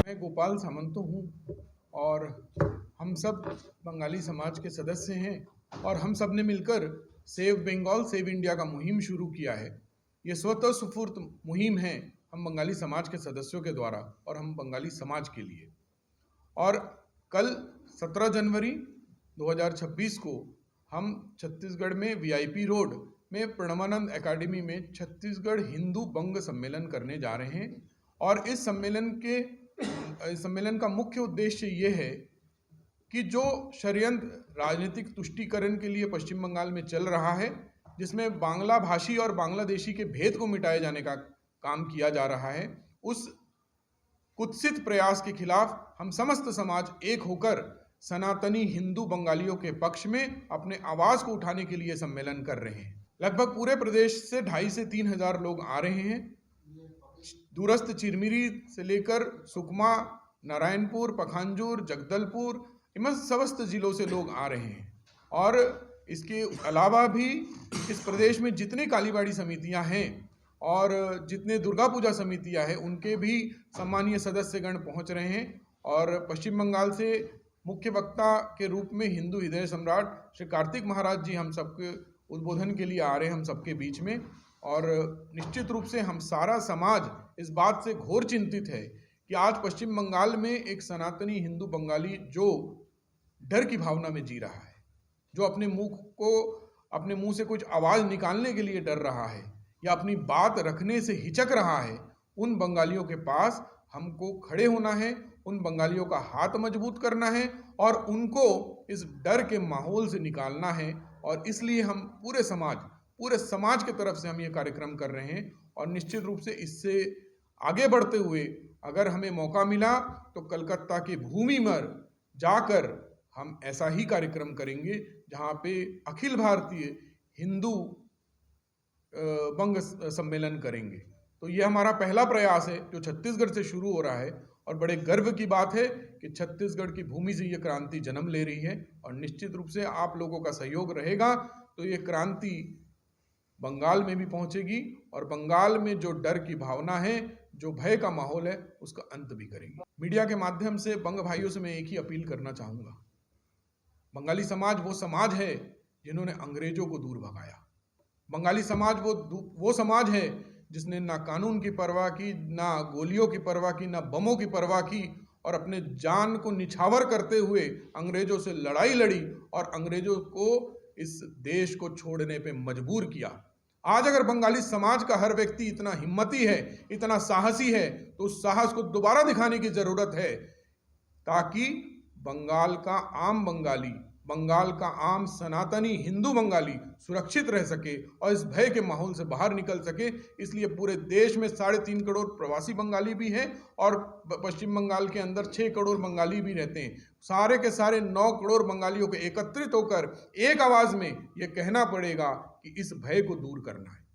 मैं गोपाल सामंतो हूँ और हम सब बंगाली समाज के सदस्य हैं और हम सब ने मिलकर सेव बंगाल सेव इंडिया का मुहिम शुरू किया है। ये स्वतः स्फूर्त मुहिम है हम बंगाली समाज के सदस्यों के द्वारा और हम बंगाली समाज के लिए। और कल 17 जनवरी 2026 को हम छत्तीसगढ़ में वीआईपी रोड में प्रणवानंद एकेडमी में छत्तीसगढ़ हिंदू बंग सम्मेलन करने जा रहे हैं। और इस सम्मेलन का मुख्य उद्देश्य ये है कि जो षड्यंत्र राजनीतिक तुष्टीकरण के लिए पश्चिम बंगाल में चल रहा है, जिसमें बांग्ला भाषी और बांग्लादेशी के भेद को मिटाए जाने का काम किया जा रहा है, उस कुत्सित प्रयास के खिलाफ हम समस्त समाज एक होकर सनातनी हिंदू बंगालियों के पक्ष में अपने आवाज को उठाने के लिए सम्मेलन कर रहे हैं। लगभग पूरे प्रदेश से 2,500 से 3,000 लोग आ रहे हैं। दूरस्थ चिरमिरी से लेकर सुकमा, नारायणपुर, पखांजूर, जगदलपुर, इन समस्त जिलों से लोग आ रहे हैं। और इसके अलावा भी इस प्रदेश में जितनी कालीबाड़ी समितियां हैं और जितने दुर्गा पूजा समितियां हैं, उनके भी सम्मानीय सदस्यगण पहुंच रहे हैं। और पश्चिम बंगाल से मुख्य वक्ता के रूप में हिंदू हृदय सम्राट श्री कार्तिक महाराज जी हम सबके उद्बोधन के लिए आ रहे हैं हम सबके बीच में। और निश्चित रूप से हम सारा समाज इस बात से घोर चिंतित है कि आज पश्चिम बंगाल में एक सनातनी हिंदू बंगाली जो डर की भावना में जी रहा है, जो अपने मुंह से कुछ आवाज़ निकालने के लिए डर रहा है या अपनी बात रखने से हिचक रहा है, उन बंगालियों के पास हमको खड़े होना है, उन बंगालियों का हाथ मजबूत करना है और उनको इस डर के माहौल से निकालना है। और इसलिए हम पूरे समाज के तरफ से हम ये कार्यक्रम कर रहे हैं। और निश्चित रूप से इससे आगे बढ़ते हुए अगर हमें मौका मिला तो कलकत्ता के भूमि पर जाकर हम ऐसा ही कार्यक्रम करेंगे जहाँ पे अखिल भारतीय हिंदू बंग सम्मेलन करेंगे। तो ये हमारा पहला प्रयास है जो छत्तीसगढ़ से शुरू हो रहा है और बड़े गर्व की बात है कि छत्तीसगढ़ की भूमि से ये क्रांति जन्म ले रही है। और निश्चित रूप से आप लोगों का सहयोग रहेगा तो ये क्रांति बंगाल में भी पहुंचेगी और बंगाल में जो डर की भावना है, जो भय का माहौल है, उसका अंत भी करेगी। मीडिया के माध्यम से बंग भाइयों से मैं एक ही अपील करना चाहूँगा, बंगाली समाज वो समाज है जिन्होंने अंग्रेजों को दूर भगाया। बंगाली समाज वो समाज है जिसने ना कानून की परवाह की, ना गोलियों की परवाह की, ना बमों की परवाह की और अपने जान को निछावर करते हुए अंग्रेजों से लड़ाई लड़ी और अंग्रेजों को इस देश को छोड़ने पे मजबूर किया। आज अगर बंगाली समाज का हर व्यक्ति इतना हिम्मती है, इतना साहसी है, तो उस साहस को दोबारा दिखाने की जरूरत है ताकि बंगाल का आम बंगाली, बंगाल का आम सनातनी हिंदू बंगाली सुरक्षित रह सके और इस भय के माहौल से बाहर निकल सके। इसलिए पूरे देश में 3.5 करोड़ प्रवासी बंगाली भी हैं और पश्चिम बंगाल के अंदर 6 करोड़ बंगाली भी रहते हैं। सारे के सारे 9 करोड़ बंगालियों को एकत्रित होकर एक आवाज में ये कहना पड़ेगा कि इस भय को दूर करना है।